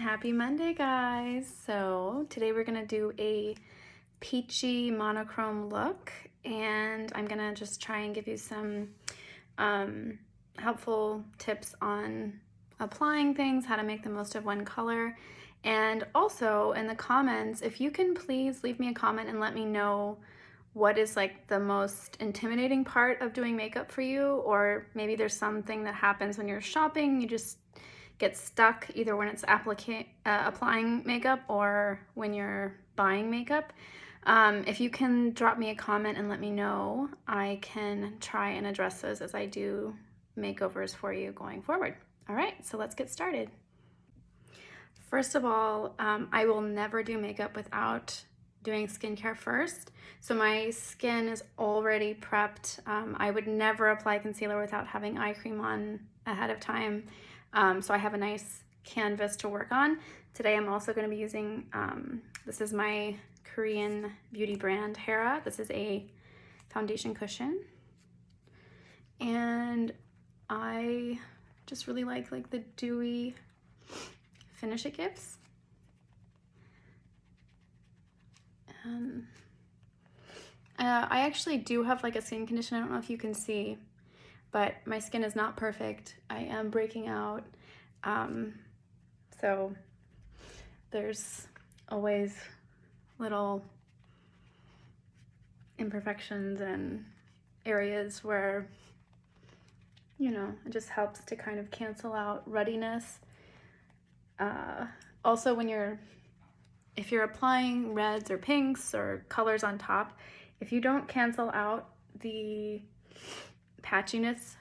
Happy Monday, guys. So today we're gonna do a peachy monochrome look, and I'm gonna just try and give you some helpful tips on applying things, how to make the most of one color. And also in the comments, if you can please leave me a comment and let me know what is like the most intimidating part of doing makeup for you, or maybe there's something that happens when you're shopping, you just get stuck either when it's applying makeup or when you're buying makeup. If you can drop me a comment and let me know, I can try and address those as I do makeovers for you going forward. All right, so let's get started. First of all, I will never do makeup without doing skincare first. So my skin is already prepped. I would never apply concealer without having eye cream on ahead of time. So I have a nice canvas to work on. Today I'm also going to be using, this is my Korean beauty brand Hera. This is a foundation cushion. And I just really like the dewy finish it gives. I actually do have like a skin condition. I don't know if you can see, but my skin is not perfect. I am breaking out. So there's always little imperfections and areas where, you know, it just helps to kind of cancel out ruddiness. Also, if you're applying reds or pinks or colors on top, if you don't cancel out the patchiness,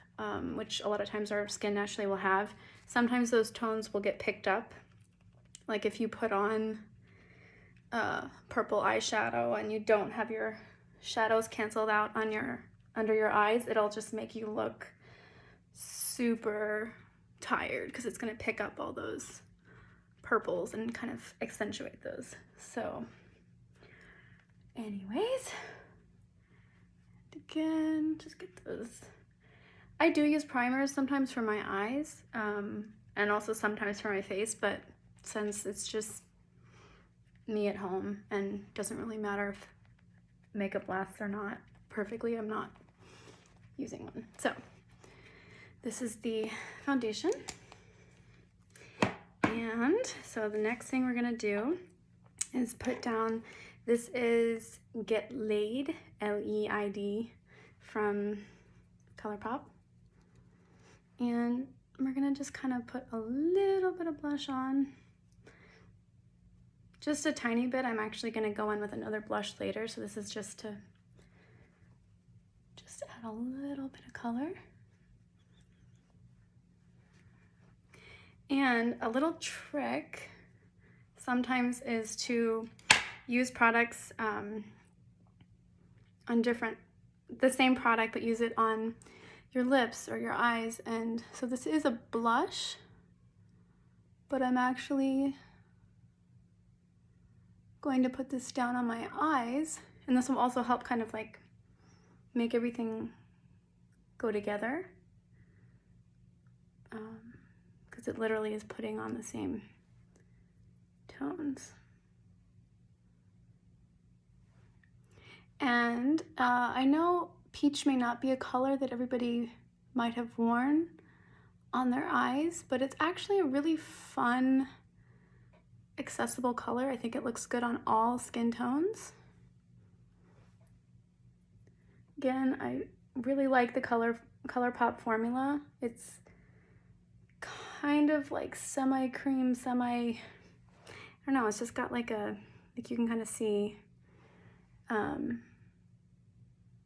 which a lot of times our skin naturally will have, sometimes those tones will get picked up. Like if you put on purple eyeshadow and you don't have your shadows canceled out on under your eyes, it'll just make you look super tired because it's going to pick up all those purples and kind of accentuate those. So anyways, again, just get those. I do use primers sometimes for my eyes, and also sometimes for my face, but since it's just me at home and doesn't really matter if makeup lasts or not perfectly, I'm not using one. So this is the foundation. And so the next thing we're gonna do is put down, this is Get Laid, L-E-I-D, from ColourPop. And we're gonna just kind of put a little bit of blush on. Just a tiny bit. I'm actually gonna go in with another blush later, so this is just to add a little bit of color. And a little trick sometimes is to use products on the same product, but use it on your lips or your eyes. And so this is a blush, but I'm actually going to put this down on my eyes, and this will also help kind of like make everything go together, because it literally is putting on the same tones. And I know peach may not be a color that everybody might have worn on their eyes, but it's actually a really fun, accessible color. I think it looks good on all skin tones. Again, I really like the ColourPop formula. It's kind of like semi-cream, I don't know, it's just got like you can kind of see,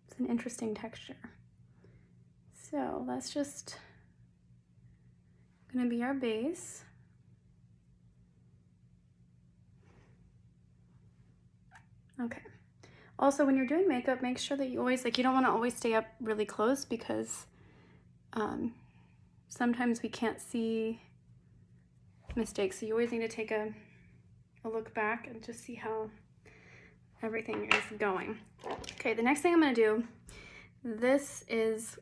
it's an interesting texture. So that's just gonna be our base. Okay. Also, when you're doing makeup, make sure that you always, you don't want to always stay up really close, because sometimes we can't see mistakes. So you always need to take a look back and just see how everything is going. Okay, the next thing I'm going to do, this is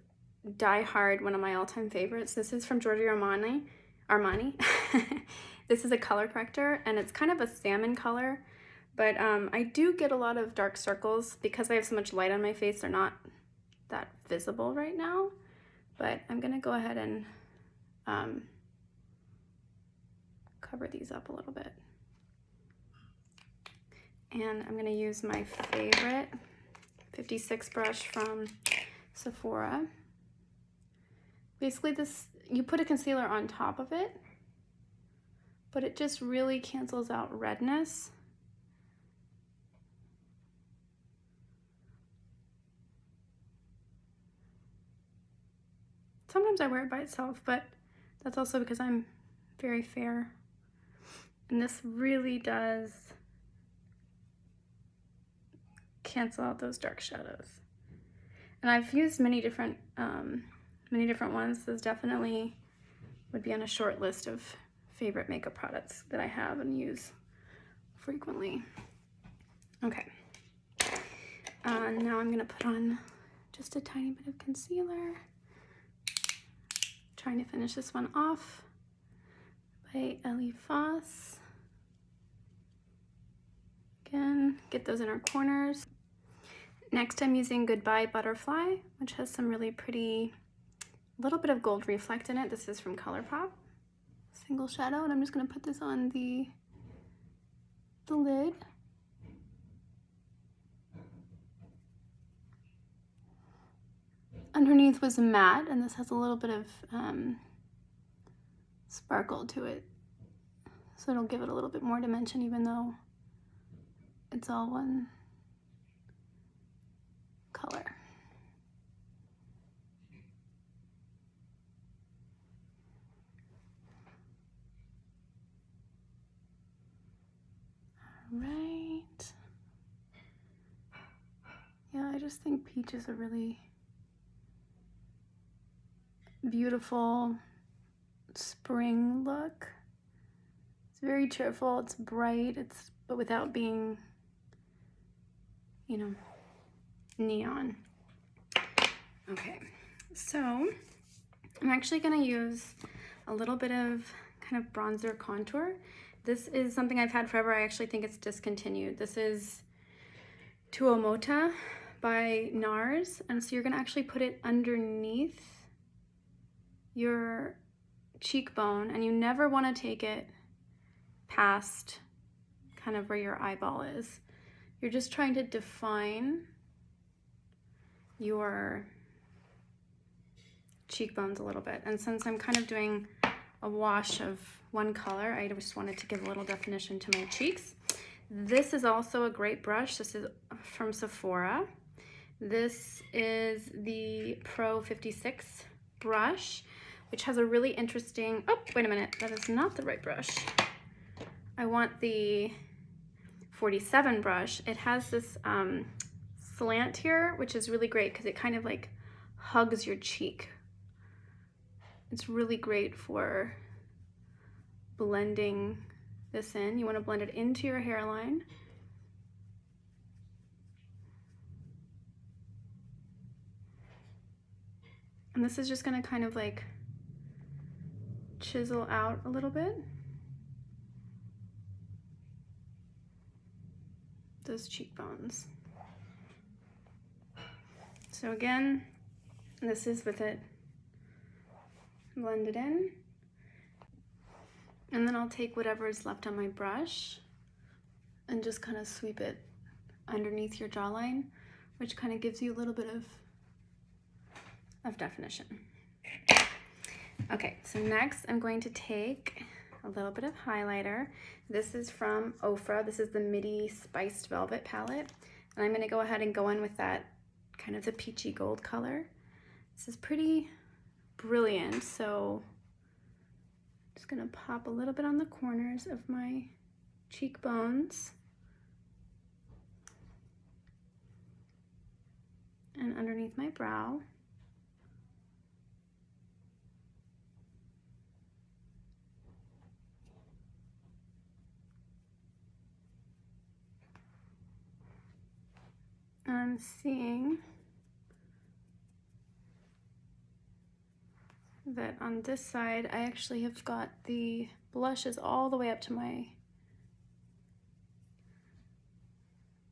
Die Hard, one of my all-time favorites. This is from Giorgio Armani. This is a color corrector, and it's kind of a salmon color, but I do get a lot of dark circles because I have so much light on my face. They're not that visible right now, but I'm gonna go ahead and cover these up a little bit. And I'm gonna use my favorite 56 brush from Sephora. Basically this, you put a concealer on top of it, but it just really cancels out redness. Sometimes I wear it by itself, but that's also because I'm very fair. And this really does cancel out those dark shadows. And I've used many different ones. This definitely would be on a short list of favorite makeup products that I have and use frequently. Okay. Now I'm gonna put on just a tiny bit of concealer. Trying to finish this one off by Ellie Foss. Again, get those inner corners. Next, I'm using Goodbye Butterfly, which has some really pretty, little bit of gold reflect in it. This is from ColourPop. Single shadow, and I'm just gonna put this on the lid. Underneath was matte, and this has a little bit of sparkle to it. So it'll give it a little bit more dimension, even though it's all one color. All right. Yeah, I just think Peach is a really beautiful spring look. It's very cheerful, it's bright, but without being, you know, neon. Okay, so I'm actually gonna use a little bit of kind of bronzer contour. This is something I've had forever. I actually think it's discontinued. This is Tuomota by NARS, and so you're gonna actually put it underneath your cheekbone, and you never want to take it past kind of where your eyeball is. You're just trying to define your cheekbones a little bit. And since I'm kind of doing a wash of one color, I just wanted to give a little definition to my cheeks. This is also a great brush. This is from Sephora. This is the Pro 56 brush, which has a really interesting, oh, wait a minute, that is not the right brush. I want the 47 brush. It has this slant here, which is really great because it kind of like hugs your cheek. It's really great for blending this in. You want to blend it into your hairline. And this is just going to kind of like chisel out a little bit those cheekbones. So again, this is with it blended in. And then I'll take whatever is left on my brush and just kind of sweep it underneath your jawline, which kind of gives you a little bit of definition. Okay, so next I'm going to take a little bit of highlighter. This is from Ofra. This is the Midi Spiced Velvet palette. And I'm going to go ahead and go in with that kind of the peachy gold color. This is pretty brilliant, so I'm just going to pop a little bit on the corners of my cheekbones and underneath my brow. I'm seeing that on this side, I actually have got the blushes all the way up to my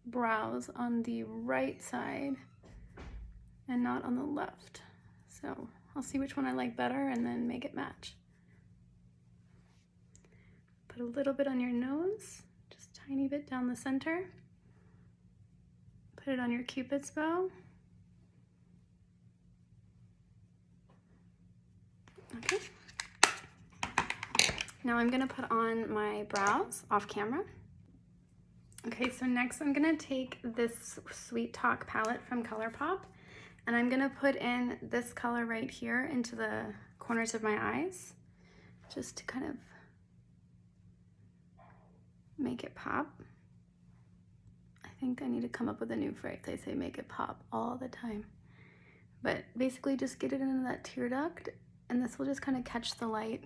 brows on the right side and not on the left. So I'll see which one I like better and then make it match. Put a little bit on your nose, just a tiny bit down the center. Put it on your Cupid's bow. Okay. Now I'm gonna put on my brows off camera. Okay, so next I'm gonna take this Sweet Talk palette from ColourPop, and I'm gonna put in this color right here into the corners of my eyes, just to kind of make it pop. I think I need to come up with a new phrase. I say make it pop all the time. But basically just get it into that tear duct, and this will just kind of catch the light.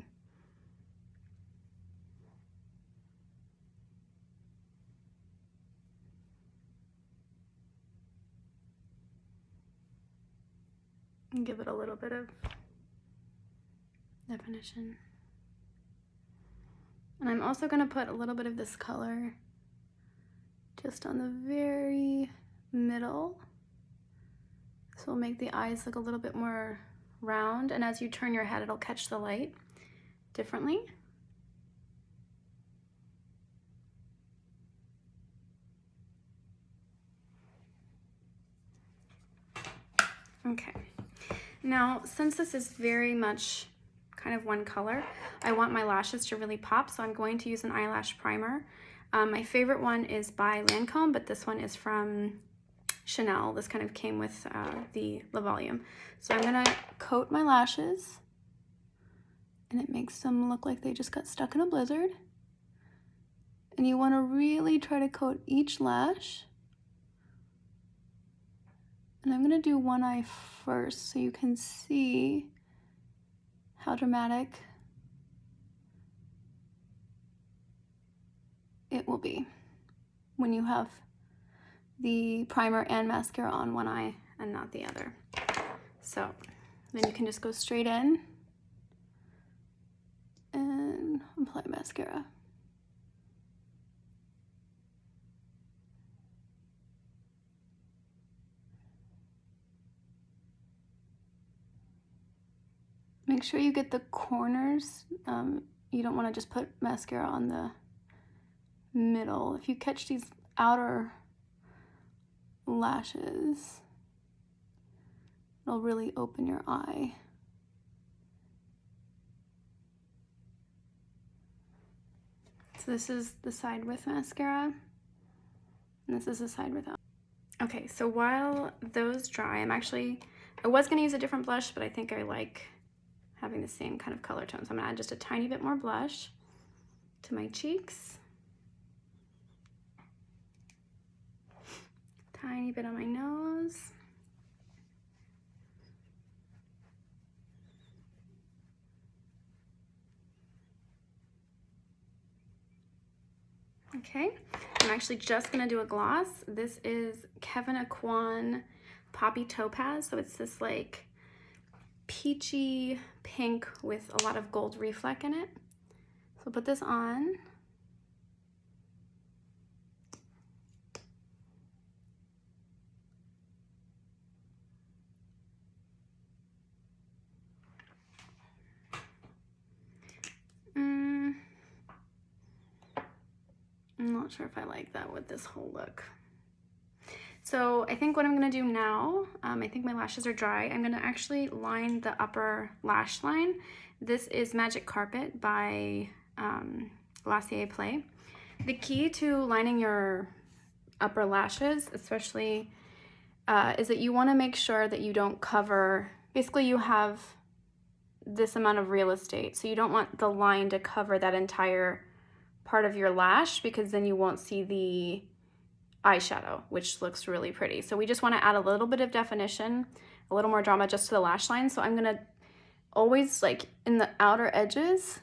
And give it a little bit of definition. And I'm also going to put a little bit of this color just on the very middle. This will make the eyes look a little bit more round, and as you turn your head, it'll catch the light differently. Okay. Now, since this is very much kind of one color, I want my lashes to really pop, so I'm going to use an eyelash primer. My favorite one is by Lancome, but this one is from Chanel. This kind of came with the La Volume. So I'm gonna coat my lashes, and it makes them look like they just got stuck in a blizzard. And you wanna really try to coat each lash. And I'm gonna do one eye first so you can see how dramatic it will be when you have the primer and mascara on one eye and not the other. So then you can just go straight in and apply mascara. Make sure you get the corners. You don't want to just put mascara on the middle. If you catch these outer lashes, it'll really open your eye. So this is the side with mascara, and this is the side without. Okay, so while those dry, I was gonna use a different blush, but I think I like having the same kind of color tone. So I'm gonna add just a tiny bit more blush to my cheeks. Tiny bit on my nose. Okay, I'm actually just gonna do a gloss. This is Kevin Aquan Poppy Topaz. So it's this like peachy pink with a lot of gold reflect in it. So I'll put this on. I'm not sure if I like that with this whole look. So I think what I'm gonna do now, I think my lashes are dry. I'm gonna actually line the upper lash line. This is Magic Carpet by Glacier Play. The key to lining your upper lashes, especially, is that you wanna make sure that you don't cover, basically you have this amount of real estate. So you don't want the line to cover that entire part of your lash, because then you won't see the eyeshadow, which looks really pretty. So we just want to add a little bit of definition, a little more drama just to the lash line. So I'm gonna always, like in the outer edges,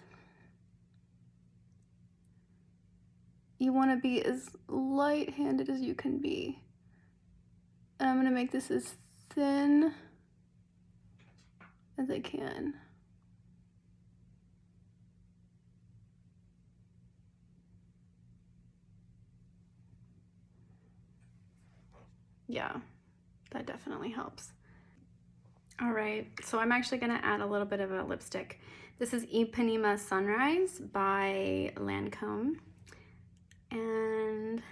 you want to be as light-handed as you can be. And I'm gonna make this as thin as I can. Yeah, that definitely helps. All right, so I'm actually gonna add a little bit of a lipstick. This is Ipanema Sunrise by Lancome. And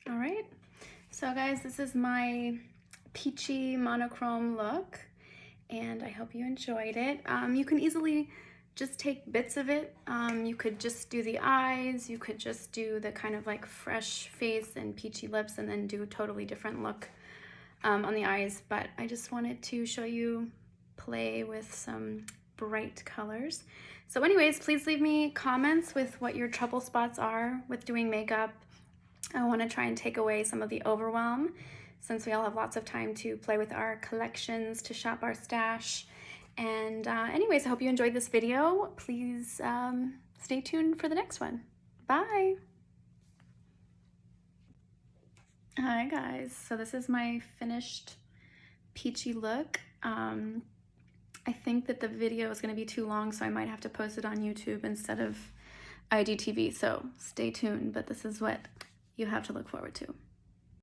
all right, so guys, this is my peachy monochrome look, and I hope you enjoyed it. You can easily just take bits of it. You could just do the eyes, you could just do the kind of like fresh face and peachy lips, and then do a totally different look on the eyes, but I just wanted to show you play with some bright colors. So anyways, please leave me comments with what your trouble spots are with doing makeup. I want to try and take away some of the overwhelm since we all have lots of time to play with our collections, to shop our stash. And anyways, I hope you enjoyed this video. Please stay tuned for the next one. Bye. Hi guys, so this is my finished peachy look. I think that the video is going to be too long, so I might have to post it on YouTube instead of IGTV, so stay tuned, but this is what you have to look forward to.